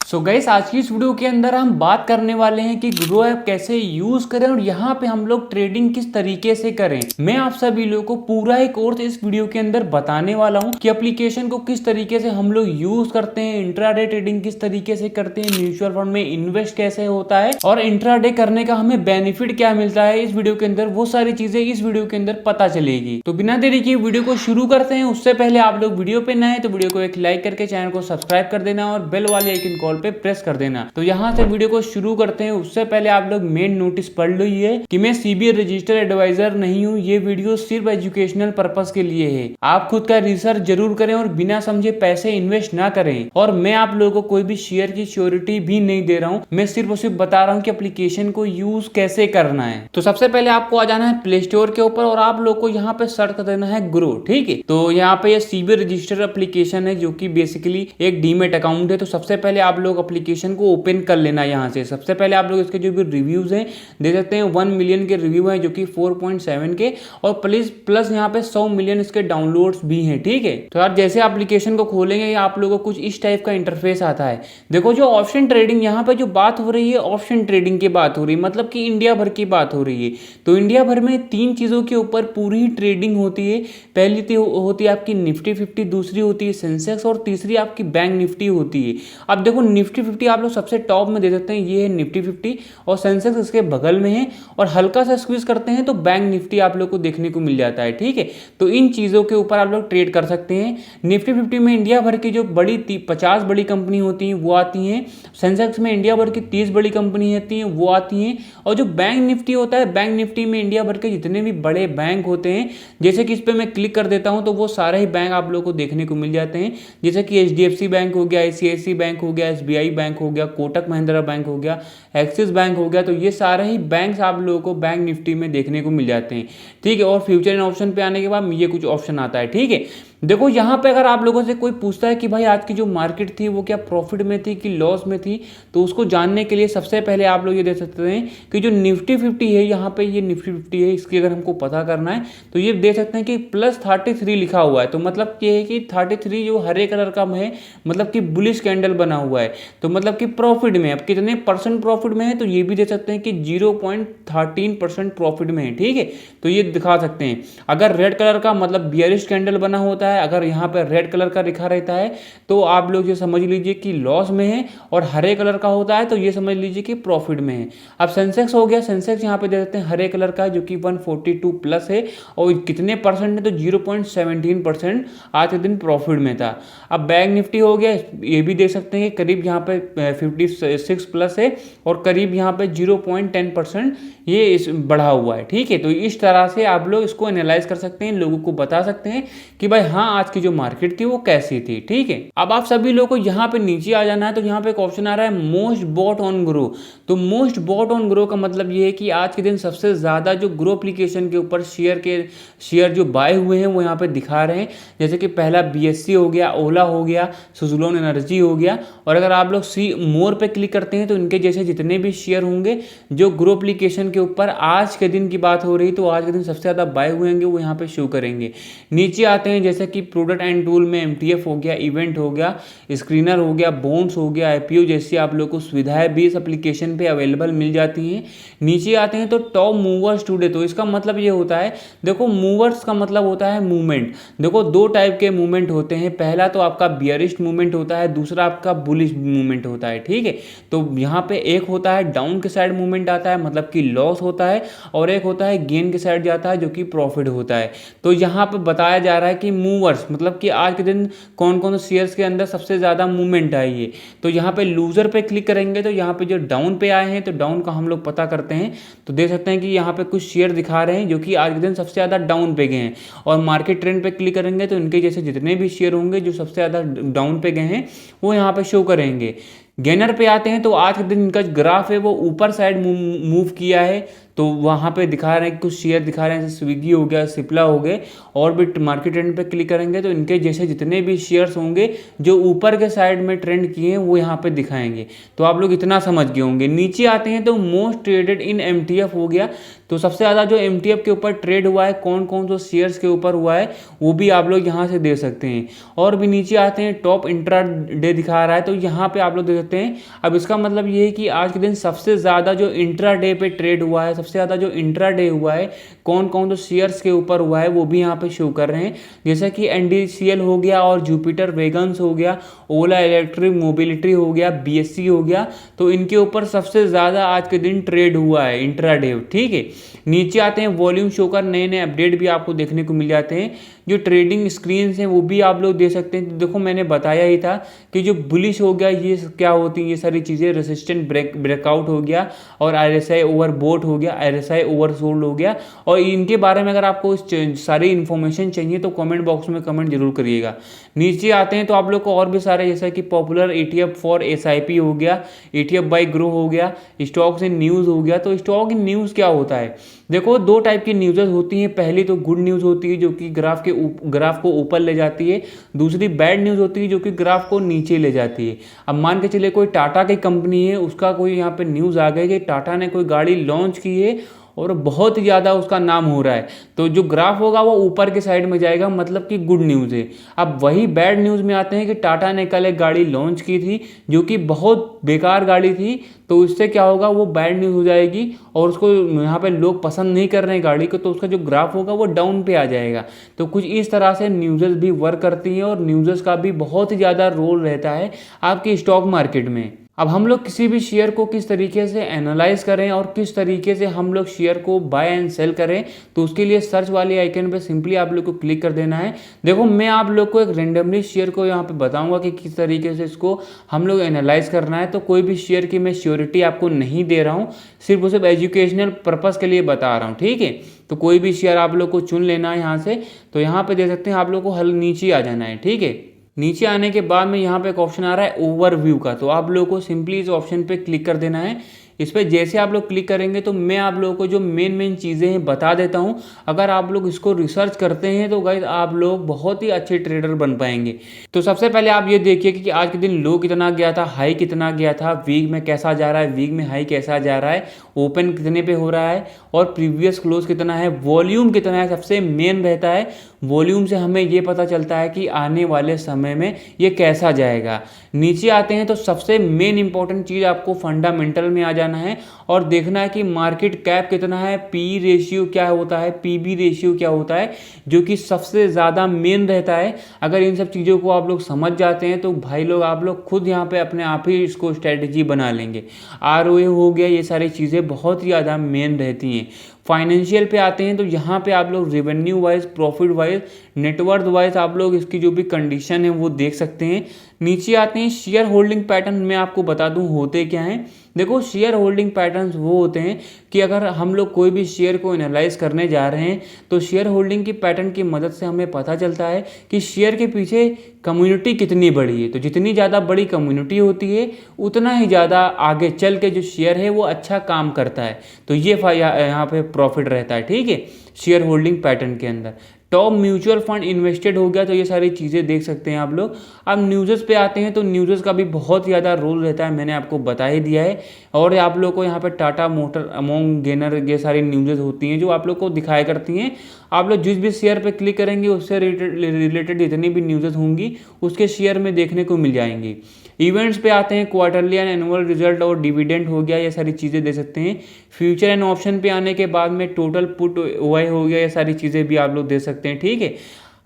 So guys, आज की इस वीडियो के अंदर हम बात करने वाले हैं कि ग्रो ऐप कैसे यूज करें और यहाँ पे हम लोग ट्रेडिंग किस तरीके से करें। मैं आप सभी लोगों को पूरा एक कोर्स इस वीडियो के अंदर बताने वाला हूँ कि एप्लीकेशन को किस तरीके से हम लोग यूज करते हैं, इंट्राडे ट्रेडिंग किस तरीके से करते हैं, म्यूचुअल फंड में इन्वेस्ट कैसे होता है और इंट्राडे करने का हमें बेनिफिट क्या मिलता है। इस वीडियो के अंदर वो सारी चीजें इस वीडियो के अंदर पता चलेगी। तो बिना देरी के वीडियो को शुरू करते हैं। उससे पहले आप लोग वीडियो पे नए हैं तो वीडियो को एक लाइक करके चैनल को सब्सक्राइब कर देना और बेल वाले आइकन कॉल पे प्रेस कर देना। तो यहाँ से वीडियो को शुरू करते हैं। उससे पहले आप लोग मेन नोटिस पढ़ लीजिए कि मैं सीबीआई रजिस्टर्ड एडवाइजर नहीं हूँ। ये वीडियो सिर्फ एजुकेशनल पर्पस के लिए है। आप खुद का रिसर्च जरूर करें और बिना समझे पैसे इन्वेस्ट ना करें। और मैं आप लोगों को कोई भी शेयर की श्योरिटी भी नहीं दे रहा हूँ। मैं सिर्फ और सिर्फ बता रहा हूँ कि एप्लीकेशन को यूज कैसे करना है। तो सबसे पहले आपको आ जाना है प्ले स्टोर के ऊपर और आप लोग को यहाँ पे सर्च कर देना है ग्रो। ठीक है, तो यहाँ पे ये सीबीआई रजिस्टर्ड एप्लीकेशन है जो कि बेसिकली एक डीमेट अकाउंट है। तो सबसे पहले आप लोग एप्लीकेशन को ओपन कर लेना। यहाँ से सबसे पहले आप लोग इसके जो भी रिव्यूज हैं दे सकते हैं। 1 मिलियन के रिव्यू हैं जो कि 4.7 के और प्लस यहाँ पे 100 मिलियन इसके डाउनलोड्स भी हैं। ठीक है, तो यार जैसे एप्लीकेशन को खोलेंगे आप लोगों को कुछ इस टाइप का इंटरफेस आता है। देखो जो ऑप्शन ट्रेडिंग यहाँ पे जो बात हो रही है, ऑप्शन ट्रेडिंग की बात हो रही है, मतलब कि इंडिया भर की बात हो रही है। तो इंडिया भर में 3 चीजों के ऊपर पूरी ट्रेडिंग होती है। पहली तो होती है आपकी निफ्टी 50, दूसरी होती है सेंसेक्स और तीसरी आपकी बैंक निफ्टी होती है। अब देखो निफ्टी 50 आप लोग सबसे टॉप में दे सकते हैं, ये है निफ्टी 50 और सेंसेक्स इसके बगल में है और हल्का सा स्क्वीज करते हैं तो बैंक निफ्टी आप लोग को देखने को मिल जाता है। ठीक है, तो इन चीजों के ऊपर आप लोग ट्रेड कर सकते हैं। निफ्टी 50 में इंडिया भर की जो बड़ी 50 बड़ी कंपनी होती हैं वो आती हैं। सेंसेक्स में इंडिया भर की 30 बड़ी कंपनी होती हैं वो आती हैं। और जो बैंक निफ्टी होता है, बैंक निफ्टी में इंडिया भर के जितने भी बड़े बैंक होते हैं, जैसे कि इस पर मैं क्लिक कर देता हूं तो वो सारे ही बैंक आप लोग को देखने को मिल जाते हैं। जैसे कि HDFC बैंक हो गया, ICICI बैंक हो गया, SBI बैंक हो गया, कोटक महिंद्रा बैंक हो गया, एक्सिस बैंक हो गया। तो ये सारे ही बैंक आप लोगों को बैंक निफ्टी में देखने को मिल जाते हैं। ठीक है, और फ्यूचर एंड ऑप्शन पे आने के बाद ये कुछ ऑप्शन आता है। ठीक है, देखो यहाँ पे अगर आप लोगों से कोई पूछता है कि भाई आज की जो मार्केट थी वो क्या प्रॉफिट में थी कि लॉस में थी, तो उसको जानने के लिए सबसे पहले आप लोग ये देख सकते हैं कि जो निफ्टी 50 है, यहाँ पे ये निफ्टी 50 है, इसकी अगर हमको पता करना है तो ये देख सकते हैं कि +33 लिखा हुआ है। तो मतलब ये है कि 33 जो हरे कलर का है, मतलब कि बुलिश कैंडल बना हुआ है, तो मतलब कि प्रॉफिट में। अब कितने परसेंट प्रॉफिट में है तो ये भी देख सकते हैं कि 0.13% प्रॉफिट में है। ठीक है, तो ये दिखा सकते हैं। अगर रेड कलर का मतलब बियरिश कैंडल बना होता है, अगर यहाँ पर रेड कलर का लिखा रहता है तो आप लोग ये समझ लीजिए कि लॉस में है, और हरे कलर का होता है तो ये समझ लीजिए कि प्रॉफिट में है। अब सेंसेक्स हो गया, सेंसेक्स यहाँ पे दे देते हैं हरे कलर का जो कि 142 प्लस है और कितने परसेंट है तो 0.17% आज के दिन प्रॉफिट में था। अब बैंक निफ्टी हो गया, ये भी देख सकते हैं कि करीब यहाँ पे 56 प्लस है और करीब यहाँ पे 0.10% ये बढ़ा हुआ है। ठीक है, तो इस तरह से आप लोग इसको एनालाइज कर सकते हैं, लोगों को बता सकते हैं कि भाई हाँ आज की जो मार्केट थी वो कैसी थी। ठीक है, अब आप सभी लोगों को यहाँ पे नीचे आ जाना है तो यहाँ पे एक ऑप्शन आ रहा है मोस्ट बॉट ऑन ग्रो। तो मोस्ट बॉट ऑन ग्रो का मतलब ये है कि आज के दिन सबसे ज्यादा जो ग्रो एप्लीकेशन के ऊपर शेयर जो बाय हुए हैं वो यहाँ पे दिखा रहे हैं। जैसे कि पहला BSC हो गया, ओला हो गया, सुजुलोन एनर्जी हो गया। और अगर आप लोग सी मोर पे क्लिक करते हैं तो इनके जैसे जितने भी शेयर होंगे जो ग्रो एप्लीकेशन के ऊपर आज के दिन की बात हो रही तो आज के दिन सबसे ज्यादा बाय हुए होंगे वो यहाँ पे शो करेंगे। नीचे आते हैं जैसे कि प्रोडक्ट एंड टूल में MTF हो गया, इवेंट हो गया, स्क्रीनर हो गया, बॉन्ड्स हो गया, IPO जैसी आप लोग को सुविधाएं भी इस एप्लीकेशन पे अवेलेबल मिल जाती हैं। नीचे आते हैं तो टॉप मूवर्स टुडे। तो इसका मतलब ये होता है, देखो मूवर्स का मतलब होता है मूवमेंट। देखो 2 टाइप के मूवमेंट होते हैं, पहला तो आपका बियरिश मूवमेंट होता है, दूसरा आपका बुलिश मूवमेंट होता है। ठीक है, तो यहाँ पे एक होता है डाउन के साइड मूवमेंट आता है मतलब कि लॉस होता है, और एक होता है गेन के साइड जाता है जो कि प्रॉफिट होता है। तो यहाँ पे बताया जा रहा है कि मूवर्स मतलब कि आज के दिन कौन कौन से शेयर्स के अंदर सबसे ज्यादा मूवमेंट आई है। तो यहाँ पे लूजर पे क्लिक करेंगे तो यहाँ पे जो डाउन पे आए हैं तो डाउन का हम लोग पता करते हैं। तो देख सकते हैं कि यहाँ पे कुछ शेयर दिखा रहे हैं जो कि आज के दिन सबसे ज्यादा डाउन पे गए हैं। और मार्केट ट्रेंड पे क्लिक करेंगे तो इनके जैसे जितने भी शेयर होंगे जो सबसे ज्यादा डाउन पे गए हैं वो यहाँ पे शो करेंगे। गेनर पे आते हैं तो आज के दिन इनका ग्राफ है वो ऊपर साइड मूव किया है। तो वहाँ पे दिखा रहे हैं कुछ शेयर दिखा रहे हैं जैसे स्विगी हो गया, सिप्ला हो गए। और भी मार्केट ट्रेंड पे क्लिक करेंगे तो इनके जैसे जितने भी शेयर्स होंगे जो ऊपर के साइड में ट्रेंड किए हैं वो यहाँ पे दिखाएंगे। तो आप लोग इतना समझ गए होंगे। नीचे आते हैं तो मोस्ट ट्रेडेड इन MTF हो गया। तो सबसे ज़्यादा जो MTF के ऊपर ट्रेड हुआ है, कौन कौन से शेयर्स के ऊपर हुआ है वो भी आप लोग यहाँ से दे सकते हैं। और भी नीचे आते हैं टॉप इंट्रा डे दिखा रहा है तो यहाँ पे आप लोग देख सकते हैं। अब इसका मतलब ये है कि आज के दिन सबसे ज़्यादा जो इंट्राडे पे ट्रेड हुआ है, सबसे ज़्यादा जो इंट्राडे हुआ है, कौन कौन तो शेयर्स के ऊपर हुआ है वो भी यहाँ पे शो कर रहे हैं। जैसा कि एनडीसीएल हो गया और जुपिटर वेगन्स हो गया, ओला इलेक्ट्रिक मोबिलिटी हो गया, बीएससी हो गया, तो इनके ऊपर सबसे ज़्यादा आज के दिन ट्रेड हुआ है इंट्राडे। ठीक है, नीचे आते हैं वॉल्यूम शो कर, नए नए अपडेट भी आपको देखने को मिल जाते हैं। जो ट्रेडिंग स्क्रीन हैं वो भी आप लोग दे सकते हैं। देखो मैंने बताया ही था कि जो बुलिश हो गया ये क्या होती हैं ये सारी चीज़ें, रेसिस्टेंट ब्रेकआउट हो गया और आरएसआई ओवरबोट हो गया, आरएसआई ओवरसोल्ड हो गया। और इनके बारे में अगर आपको सारी इन्फॉर्मेशन चाहिए तो कमेंट बॉक्स में कमेंट जरूर करिएगा। नीचे आते हैं तो आप लोग को और भी सारे, जैसा कि पॉपुलर ETF फॉर SIP हो गया, ETF बाई ग्रो हो गया, स्टॉक्स इन न्यूज़ हो गया। तो स्टॉक इन न्यूज़ क्या होता है, देखो दो टाइप की न्यूज़ होती हैं। पहली तो गुड न्यूज़ होती है जो कि ग्राफ को ऊपर ले जाती है, दूसरी बैड न्यूज़ होती है जो कि ग्राफ को नीचे ले जाती है। अब मान के चलिए कोई टाटा की कंपनी है, उसका कोई यहाँ पे न्यूज़ आ गई कि टाटा ने कोई गाड़ी लॉन्च की है और बहुत ज़्यादा उसका नाम हो रहा है, तो जो ग्राफ होगा वो ऊपर के साइड में जाएगा, मतलब कि गुड न्यूज़ है। अब वही बैड न्यूज़ में आते हैं कि टाटा ने कल एक गाड़ी लॉन्च की थी जो कि बहुत बेकार गाड़ी थी, तो इससे क्या होगा, वो बैड न्यूज़ हो जाएगी और उसको यहाँ पे लोग पसंद नहीं कर रहे हैं गाड़ी को, तो उसका जो ग्राफ होगा वो डाउन पे आ जाएगा। तो कुछ इस तरह से न्यूज़ भी वर्क करती हैं और न्यूज़ का भी बहुत ही ज़्यादा रोल रहता है आपके स्टॉक मार्केट में। अब हम लोग किसी भी शेयर को किस तरीके से एनालाइज करें और किस तरीके से हम लोग शेयर को बाय एंड सेल करें, तो उसके लिए सर्च वाले आइकन पे सिंपली आप लोग को क्लिक कर देना है। देखो मैं आप लोग को एक रेंडमली शेयर को यहाँ पे बताऊंगा कि किस तरीके से इसको हम लोग एनालाइज करना है। तो कोई भी शेयर की मैं श्योरिटी आपको नहीं दे रहा हूँ, सिर्फ एजुकेशनल पर्पज़ के लिए बता रहा हूँ। ठीक है, तो कोई भी शेयर आप लोग को चुन लेना है यहाँ से, तो यहाँ पे दे सकते हैं आप लोग को हल नीचे आ जाना है। ठीक है, नीचे आने के बाद में यहाँ पे एक ऑप्शन आ रहा है ओवरव्यू का, तो आप लोगों को सिंपली इस ऑप्शन पे क्लिक कर देना है। इस पर जैसे आप लोग क्लिक करेंगे तो मैं आप लोगों को जो मेन चीज़ें हैं बता देता हूँ। अगर आप लोग इसको रिसर्च करते हैं तो गाइस आप लोग बहुत ही अच्छे ट्रेडर बन पाएंगे। तो सबसे पहले आप ये देखिए कि आज के दिन लो कितना गया था, हाई कितना गया था, वीक में कैसा जा रहा है, वीक में हाई कैसा जा रहा है, ओपन कितने पे हो रहा है और प्रीवियस क्लोज कितना है, वॉल्यूम कितना है, सबसे मेन रहता है वॉल्यूम से हमें ये पता चलता है कि आने वाले समय में ये कैसा जाएगा। नीचे आते हैं तो सबसे मेन इंपॉर्टेंट चीज़ आपको फंडामेंटल में आ जाना है और देखना है कि मार्केट कैप कितना है, पी रेशियो क्या होता है, पीबी रेशियो क्या होता है, जो कि सबसे ज़्यादा मेन रहता है। अगर इन सब चीज़ों को आप लोग समझ जाते हैं तो भाई लोग आप लोग खुद यहाँ पे अपने आप ही इसको स्ट्रेटजी बना लेंगे। ROA हो गया, ये सारी चीज़ें बहुत ही ज़्यादा मेन रहती हैं। फाइनेंशियल पे आते हैं तो यहाँ पे आप लोग revenue wise, profit wise, net worth wise आप लोग इसकी जो भी कंडीशन है वो देख सकते हैं। नीचे आते हैं शेयर होल्डिंग पैटर्न, मैं आपको बता दूं होते क्या हैं। देखो शेयर होल्डिंग पैटर्न्स वो होते हैं कि अगर हम लोग कोई भी शेयर को एनालाइज करने जा रहे हैं तो शेयर होल्डिंग की पैटर्न की मदद से हमें पता चलता है कि शेयर के पीछे कम्युनिटी कितनी बड़ी है। तो जितनी ज़्यादा बड़ी कम्युनिटी होती है उतना ही ज़्यादा आगे चल के जो शेयर है वो अच्छा काम करता है। तो ये यहाँ पे प्रॉफिट रहता है। ठीक है, शेयर होल्डिंग पैटर्न के अंदर टॉप म्यूचुअल फंड इन्वेस्टेड हो गया, तो ये सारी चीज़ें देख सकते हैं आप लोग। अब न्यूज़ पे आते हैं तो न्यूज़ का भी बहुत ज़्यादा रोल रहता है, मैंने आपको बता ही दिया है। और आप लोग को यहाँ पे टाटा मोटर, अमोंग, गेनर, ये सारी न्यूज़ होती हैं जो आप लोग को दिखाया करती हैं। आप लोग जिस भी शेयर पे क्लिक करेंगे उससे रिलेटेड जितनी भी न्यूज़ होंगी उसके शेयर में देखने को मिल जाएंगी। इवेंट्स पे आते हैं, क्वार्टरली एंड एनुअल रिजल्ट और डिविडेंड हो गया, ये सारी चीज़ें दे सकते हैं। फ्यूचर एंड ऑप्शन पे आने के बाद में टोटल पुट OI हो गया, ये सारी चीज़ें भी आप लोग दे सकते हैं। ठीक है,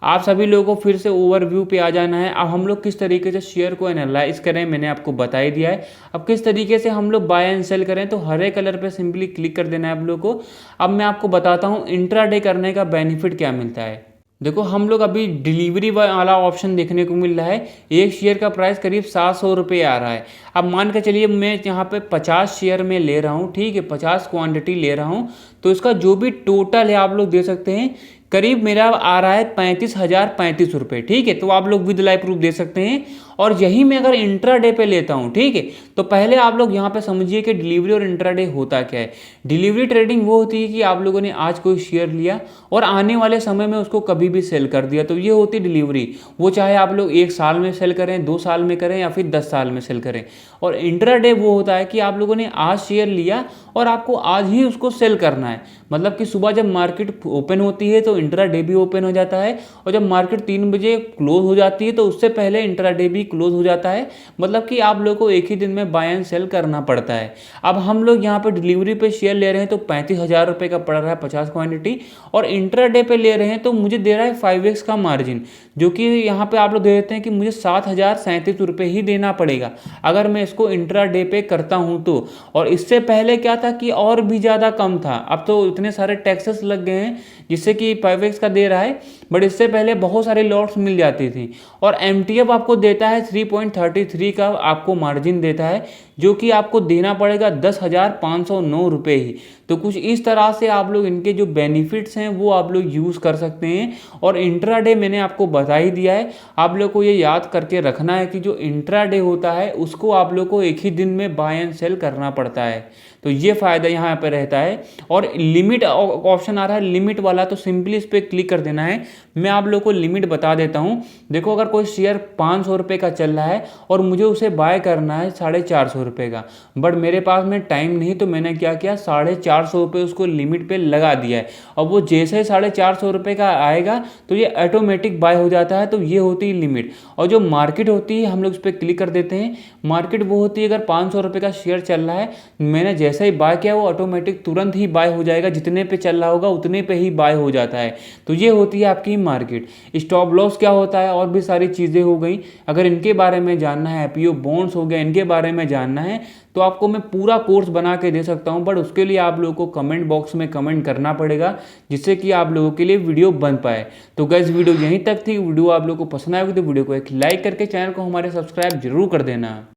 आप सभी लोगों को फिर से ओवरव्यू पे आ जाना है। अब हम लोग किस तरीके से शेयर को एनालाइज करें मैंने आपको बता ही दिया है। अब किस तरीके से हम लोग बाय एंड सेल करें, तो हरे कलर पे सिंपली क्लिक कर देना है आप लोग को। अब मैं आपको बताता हूँ इंट्राडे करने का बेनिफिट क्या मिलता है। देखो हम लोग अभी डिलीवरी वाला ऑप्शन देखने को मिल रहा है। एक शेयर का प्राइस करीब 700 रुपये आ रहा है। अब मान के चलिए मैं यहाँ पे 50 शेयर में ले रहा हूँ, ठीक है, 50 क्वांटिटी ले रहा हूँ, तो इसका जो भी टोटल है आप लोग दे सकते हैं, करीब मेरा आ रहा है 35,035 रुपये। ठीक है, तो आप लोग विद लाइव प्रूफ दे सकते हैं। और यही मैं अगर इंट्राडे पे लेता हूँ, ठीक है, तो पहले आप लोग यहाँ पे समझिए कि डिलीवरी और इंट्राडे होता क्या है। डिलीवरी ट्रेडिंग वो होती है कि आप लोगों ने आज कोई शेयर लिया और आने वाले समय में उसको कभी भी सेल कर दिया, तो ये होती है डिलीवरी। वो चाहे आप लोग 1 साल में सेल करें, 2 साल में करें या फिर 10 साल में सेल करें। और इंट्राडे वो होता है कि आप लोगों ने आज शेयर लिया और आपको आज ही उसको सेल करना है। मतलब कि सुबह जब मार्केट ओपन होती है तो इंट्राडे भी ओपन हो जाता है, और जब मार्केट 3 बजे क्लोज हो जाती है तो उससे पहले इंट्राडे भी क्लोज हो जाता है, मतलब कि आप लोगों को एक ही दिन में बाय एंड सेल करना पड़ता है। अब हम लोग यहाँ पे डिलीवरी पे शेयर ले रहे हैं तो 35,000 रुपये का पड़ रहा है 50 क्वांटिटी, और इंट्राडे पे ले रहे हैं तो मुझे दे रहा है 5x का मार्जिन, जो कि यहाँ पे आप लोग दे देते हैं कि मुझे 7,037 रुपये ही देना पड़ेगा अगर मैं इसको इंट्राडे पे करता हूँ तो। और इससे पहले क्या था कि और भी ज़्यादा कम था, अब तो इतने सारे टैक्सेस लग गए हैं जिससे कि 5x का दे रहा है, बट इससे पहले बहुत सारे लॉट्स मिल जाती थी। और MTF आपको देता है 3.33 का आपको मार्जिन देता है, जो कि आपको देना पड़ेगा 10,509 रुपये ही। तो कुछ इस तरह से आप लोग इनके जो बेनिफिट्स हैं वो आप लोग यूज़ कर सकते हैं। और इंट्राडे मैंने आपको बता ही दिया है, आप लोग को ये याद करके रखना है कि जो इंट्राडे होता है उसको आप लोग को एक ही दिन में बाय एंड सेल करना पड़ता है, तो ये फ़ायदा यहाँ पे रहता है। और लिमिट ऑप्शन आ रहा है, लिमिट वाला, तो सिंपली इस पर क्लिक कर देना है। मैं आप लोग को लिमिट बता देता हूँ। देखो, अगर कोई शेयर 500 रुपये का चल रहा है और मुझे उसे बाय करना है 450 रुपये का, बट मेरे पास में टाइम नहीं, तो मैंने क्या किया, 450 रुपये उसको लिमिट पे लगा दिया है। और वो जैसे 450 रुपये का आएगा तो ये ऑटोमेटिक बाय हो जाता है। तो ये होती है लिमिट। और जो मार्केट होती है, हम लोग इस पर क्लिक कर देते हैं। मार्केट वो होती है, अगर 500 रुपये का शेयर चल रहा है, मैंने जैसे ही बाय किया वो ऑटोमेटिक तुरंत ही बाय हो जाएगा, जितने पे चल रहा होगा उतने पे ही बाय हो जाता है। तो ये होती है आपकी मार्केट। स्टॉप लॉस क्या होता है, और भी सारी चीज़ें हो गई, अगर इनके बारे में जानना है, IPO बॉन्ड्स हो गया, इनके बारे में जानना है तो आपको मैं पूरा कोर्स बना के दे सकता हूं, बट उसके लिए आप लोगों को कमेंट बॉक्स में कमेंट करना पड़ेगा, जिससे कि आप लोगों के लिए वीडियो बन पाए। तो गाइस, वीडियो यहीं तक थी। वीडियो आप लोगों को पसंद आएगी तो वीडियो को एक लाइक करके चैनल को हमारे सब्सक्राइब जरूर कर देना।